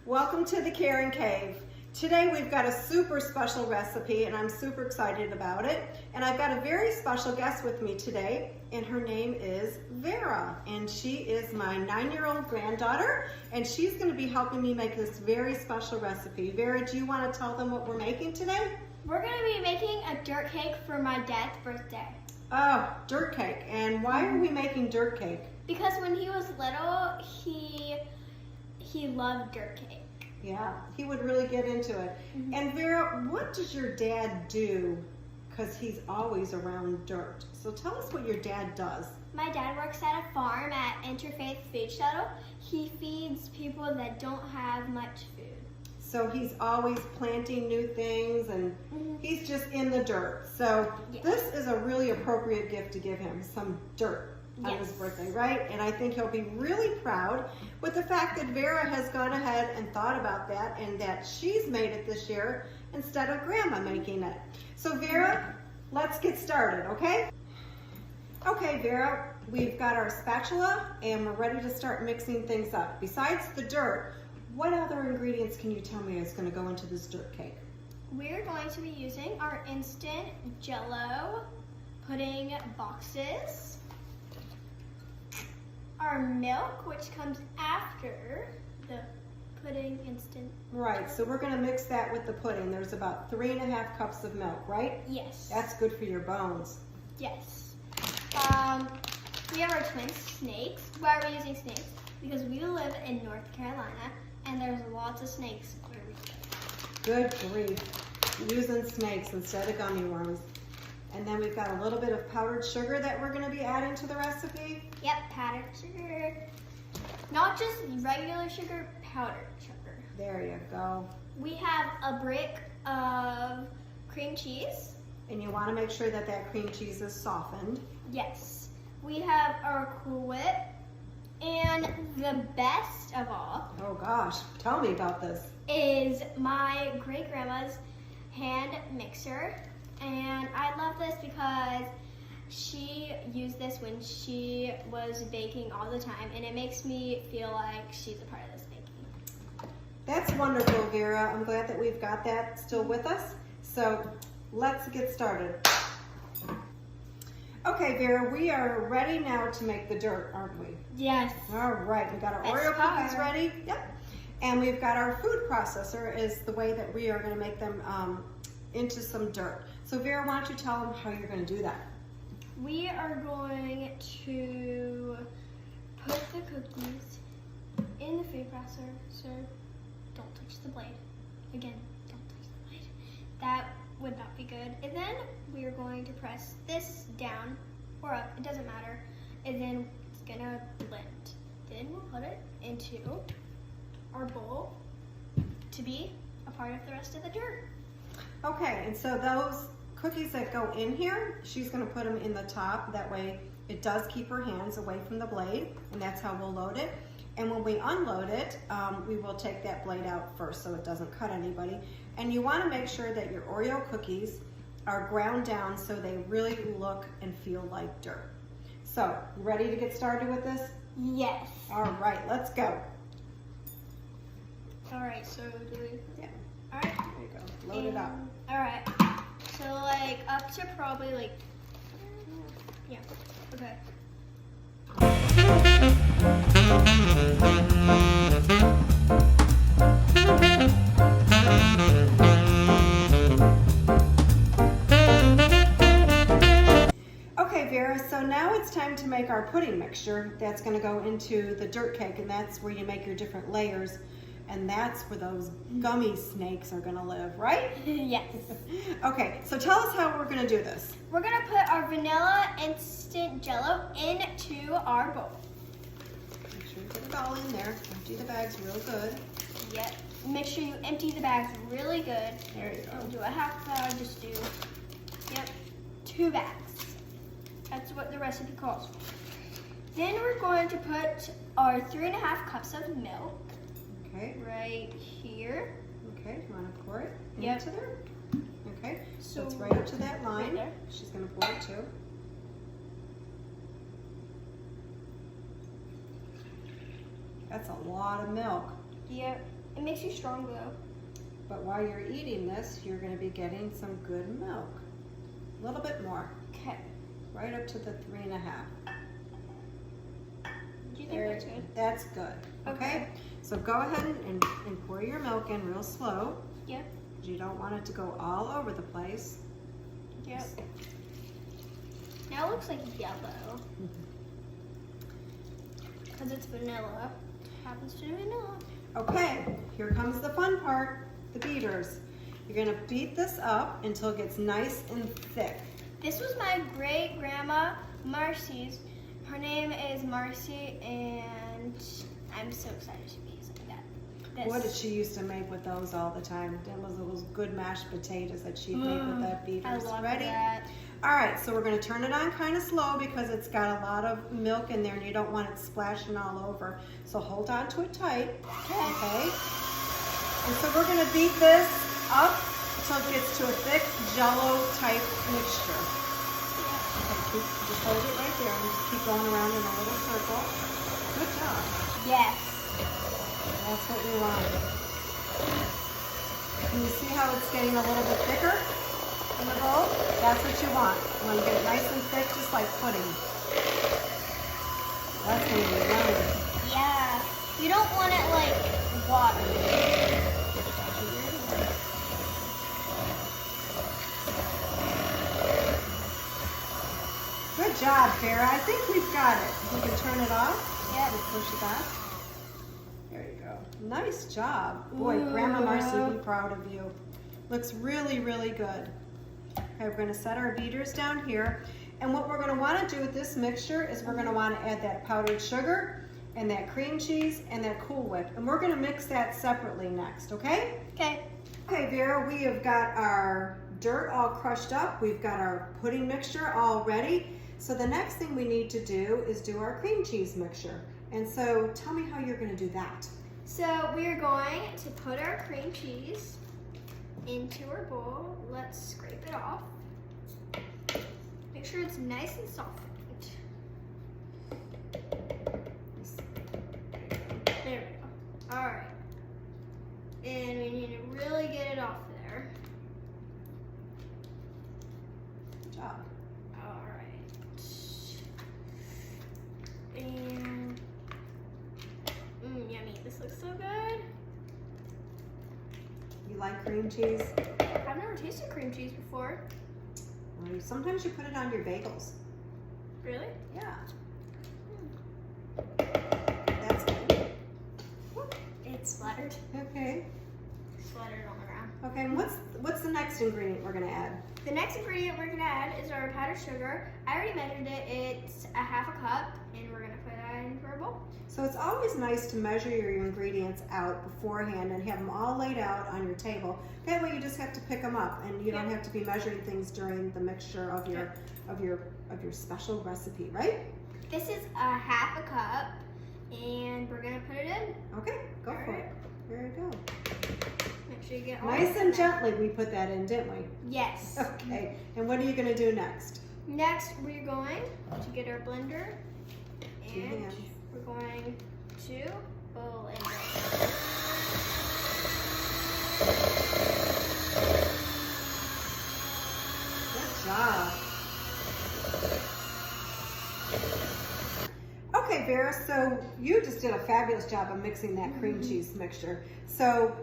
Welcome to the Karen Cave. Today we've got a super special recipe and I'm super excited about it. And I've got a very special guest with me today and her name is Vera. And she is my 9-year-old granddaughter and she's going to be helping me make this very special recipe. Vera, do you want to tell them what we're making today? We're going to be making a dirt cake for my dad's birthday. Oh, dirt cake. And why are we making dirt cake? Because when he was little, he loved dirt cake. Yeah, he would really get into it. And Vera, what does your dad do? Because he's always around dirt. So tell us what your dad does. My dad works at a farm at Interfaith Food Shuttle. He feeds people that don't have much food. So he's always planting new things and he's just in the dirt. So this is a really appropriate gift to give him, some dirt on his birthday, right? And I think he'll be really proud with the fact that Vera has gone ahead and thought about that and that she's made it this year instead of Grandma making it. So Vera, let's get started, okay? Okay, Vera, we've got our spatula and we're ready to start mixing things up. Besides the dirt, what other ingredients can you tell me is going to go into this dirt cake? We're going to be using our instant Jell-O pudding boxes, our milk, which comes after the pudding instant. Right, so we're going to mix that with the pudding. There's about 3.5 cups of milk, right? Yes. That's good for your bones. Yes. We have our twin snakes. Why are we using snakes? Because we live in North Carolina and there's lots of snakes where we live. Good grief. Using snakes instead of gummy worms. And then we've got a little bit of powdered sugar that we're going to be adding to the recipe. Yep, powdered sugar. Not just regular sugar, powdered sugar. There you go. We have a brick of cream cheese. And you want to make sure that that cream cheese is softened. Yes. We have our Cool Whip. And the best of all, oh gosh, tell me about this, is my great grandma's hand mixer. And I love this because she used this when she was baking all the time, and it makes me feel like she's a part of this baking. That's wonderful, Vera. I'm glad that we've got that still with us. So let's get started. Okay, Vera, we are ready now to make the dirt, aren't we? Yes. All right, we got our Oreo cookies ready. Yep. And we've got our food processor is the way that we are going to make them into some dirt. So Vera, why don't you tell them how you're going to do that? We are going to put the cookies in the food processor. So don't touch the blade. Again, don't touch the blade. That would not be good. And then we are going to press this down or up, it doesn't matter. And then it's gonna blend. Then we'll put it into our bowl to be a part of the rest of the dirt. Okay, and so those cookies that go in here, she's going to put them in the top. That way it does keep her hands away from the blade, and that's how we'll load it. And when we unload it, we will take that blade out first so it doesn't cut anybody. And you want to make sure that your Oreo cookies are ground down so they really look and feel like dirt. So, you ready to get started with this? Yes. All right, let's go. All right, so do we? Yeah. All right. There you go. Load it up. All right. So like up to probably like, yeah. Okay. Okay, Vera, so now it's time to make our pudding mixture that's going to go into the dirt cake, and that's where you make your different layers, and that's where those gummy snakes are going to live, right? Yes. Okay, so tell us how we're going to do this. We're going to put our vanilla instant Jell-O into our bowl. Make sure you put it all in there. Empty the bags real good. Yep. Make sure you empty the bags really good. There you go. Don't do a half bag, just do, yep, 2 bags. That's what the recipe calls for. Then we're going to put our 3.5 cups of milk. Okay. Right here. Okay, do you want to pour it Yep. into there? Okay, so So it's right up to that line. right there. She's going to pour it too. That's a lot of milk. Yep. It makes you strong though. But while you're eating this, you're going to be getting some good milk. A little bit more. Okay. Right up to the 3.5. Do you think that's good? That's good. Okay? So go ahead and pour your milk in real slow. Yep. You don't want it to go all over the place. Yep. Now it looks like yellow. Because it's vanilla. Happens to be vanilla. Okay, here comes the fun part, the beaters. You're gonna beat this up until it gets nice and thick. This was my great grandma Marcy's. Her name is Marcy, and I'm so excited to be using that. What did she used to make with those all the time? That was those good mashed potatoes that she'd make with that beaters. I love Ready? that. All right, so we're gonna turn it on kind of slow because it's got a lot of milk in there and you don't want it splashing all over. So hold on to it tight, okay? And so we're gonna beat this up until it gets to a thick jello type mixture. Okay, just hold it right there and just keep going around in a little circle. Good job. Yes. That's what we want. Can you see how it's getting a little bit thicker in the bowl? That's what you want. You want to get it nice and thick, just like pudding. That's going to be yummy. Yeah. You don't want it like water. Good job, Vera. I think we've got it. You can turn it off. Yep. And push it back. There you go. Nice job. Boy, Grandma Marcy will be proud of you. Looks really, really good. Okay, we're going to set our beaters down here. And what we're going to want to do with this mixture is we're going to want to add that powdered sugar and that cream cheese and that Cool Whip. And we're going to mix that separately next, okay? Okay. Okay, Vera, we have got our dirt all crushed up. We've got our pudding mixture all ready. So the next thing we need to do is do our cream cheese mixture. And so tell me how you're going to do that. So we are going to put our cream cheese into our bowl. Let's scrape it off. Make sure it's nice and soft. There we go. All right. And we need to really get it off there. Good job. All right. And yummy. This looks so good. You like cream cheese? I've never tasted cream cheese before. Well, sometimes you put it on your bagels. Really? Yeah. That's good. It splattered. Okay. Splattered on the ground. Okay, and what's the next ingredient we're going to add? The next ingredient we're gonna add is our powdered sugar. I already measured it. It's a 1/2 cup, and we're gonna put that into our bowl. So it's always nice to measure your ingredients out beforehand and have them all laid out on your table. That way you just have to pick them up and you don't have to be measuring things during the mixture of your special recipe, right? This is a 1/2 cup, and we're gonna put it in. Okay, go for it. There you go. Make sure you get all Nice of and that. gently we put that in, didn't we? Yes. Okay, and what are you gonna do next? Next, we're going to get our blender, and hands. we're going to bowl and Good job. Okay, Vera, so you just did a fabulous job of mixing that cream cheese mixture. So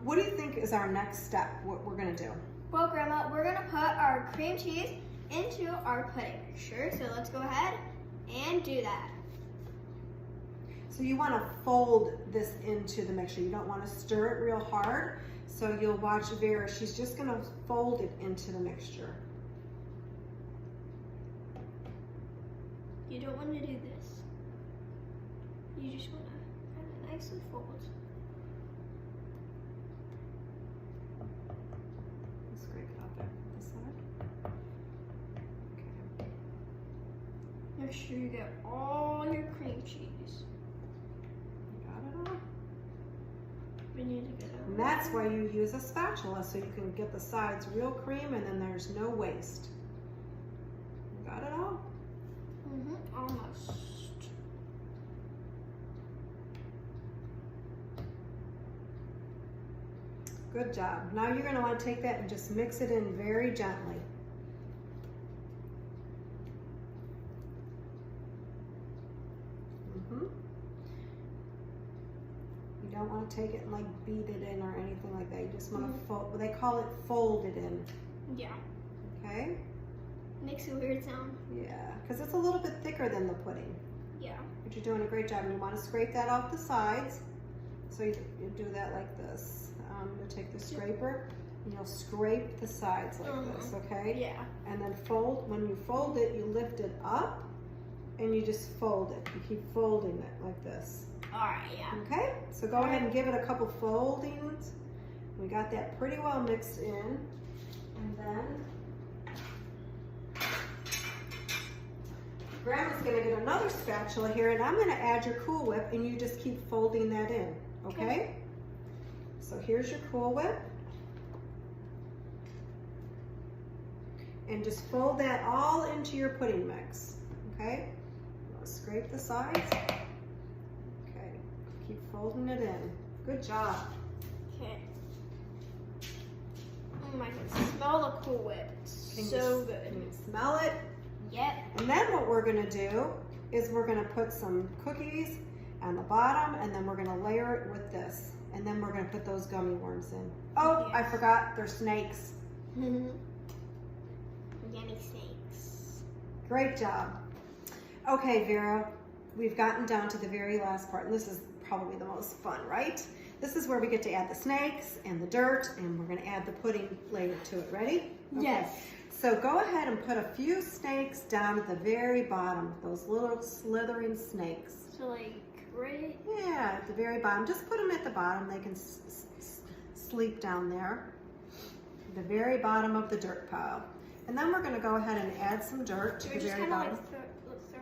what do you think is our next step, what we're gonna do? Well, Grandma, we're gonna put our cream cheese into our pudding mixture. So let's go ahead and do that. So you wanna fold this into the mixture. You don't wanna stir it real hard. So you'll watch Vera, she's just gonna fold it into the mixture. You don't want to do this. You just want to have it nicely fold. Scrape it up there, this side. Okay. Make sure you get all your cream cheese. You got it all? We need to get it. And that's why you use a spatula, so you can get the sides real cream and then there's no waste. You got it all? Almost. Good job. Now you're going to want to take that and just mix it in very gently. You don't want to take it and like beat it in or anything like that. You just want to fold. They call it fold it in. Yeah. Okay. Makes a weird sound. Yeah, because it's a little bit thicker than the pudding. Yeah. But you're doing a great job, and you want to scrape that off the sides. So you do that like this. You'll take the scraper and you'll scrape the sides like this, okay? Yeah. And then fold. When you fold it, you lift it up and you just fold it. You keep folding it like this. All right, yeah. Okay? So go ahead and give it a couple foldings. We got that pretty well mixed in. And then Grandma's going to get another spatula here, and I'm going to add your Cool Whip, and you just keep folding that in, okay? So here's your Cool Whip. And just fold that all into your pudding mix, okay? Scrape the sides. Okay, keep folding it in. Good job. Okay. Oh my God, smell the Cool Whip. It's so good. Can you smell it? Yep. And then what we're gonna do is we're gonna put some cookies on the bottom, and then we're gonna layer it with this. And then we're gonna put those gummy worms in. Oh, I forgot, they're snakes. Yummy snakes. Great job. Okay, Vera, we've gotten down to the very last part, and this is probably the most fun, right? This is where we get to add the snakes and the dirt, and we're gonna add the pudding layer to it. Ready? Okay. Yes. So go ahead and put a few snakes down at the very bottom, those little slithering snakes. So like right? Yeah, at the very bottom. Just put them at the bottom. They can sleep down there. The very bottom of the dirt pile. And then we're going to go ahead and add some dirt to the very bottom.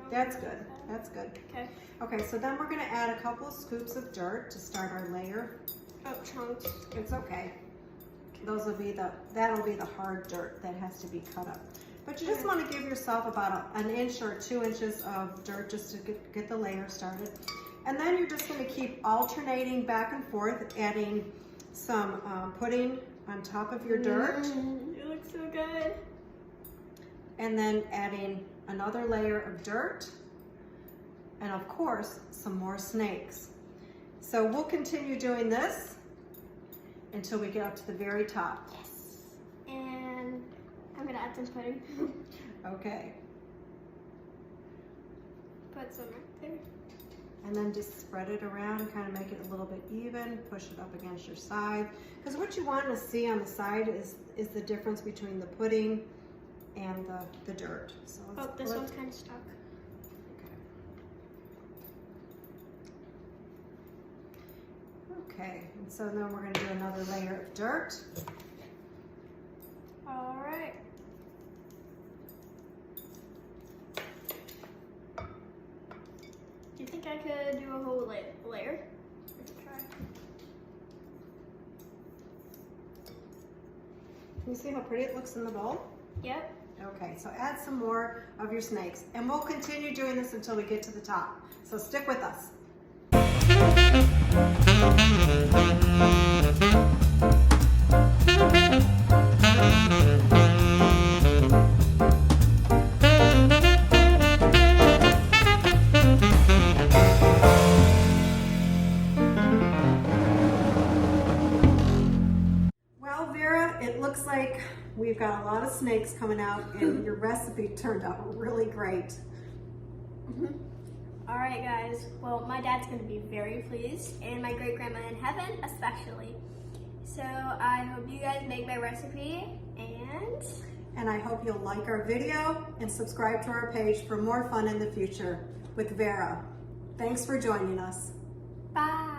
That's good. That's good. Okay. Okay, so then we're going to add a couple of scoops of dirt to start our layer. Oh, chunks. It's okay. That'll be the hard dirt that has to be cut up. But you just want to give yourself about an inch or 2 inches of dirt just to get the layer started. And then you're just going to keep alternating back and forth, adding some pudding on top of your dirt. It looks so good. And then adding another layer of dirt. And of course, some more snakes. So we'll continue doing this until we get up to the very top. Yes. And I'm gonna add some pudding. Okay. Put some right there. And then just spread it around and kind of make it a little bit even. Push it up against your side. Because what you want to see on the side is the difference between the pudding and the dirt. So This one's kind of stuck. Okay, and so then we're going to do another layer of dirt. All right. Do you think I could do a whole layer? Let's try. Can you see how pretty it looks in the bowl? Yep. Okay, so add some more of your snakes. And we'll continue doing this until we get to the top. So stick with us. Well, Vera, it looks like we've got a lot of snakes coming out, and your recipe turned out really great. All right, guys. Well, my dad's going to be very pleased, and my great-grandma in heaven especially. So I hope you guys make my recipe, And I hope you'll like our video and subscribe to our page for more fun in the future with Vera. Thanks for joining us. bye.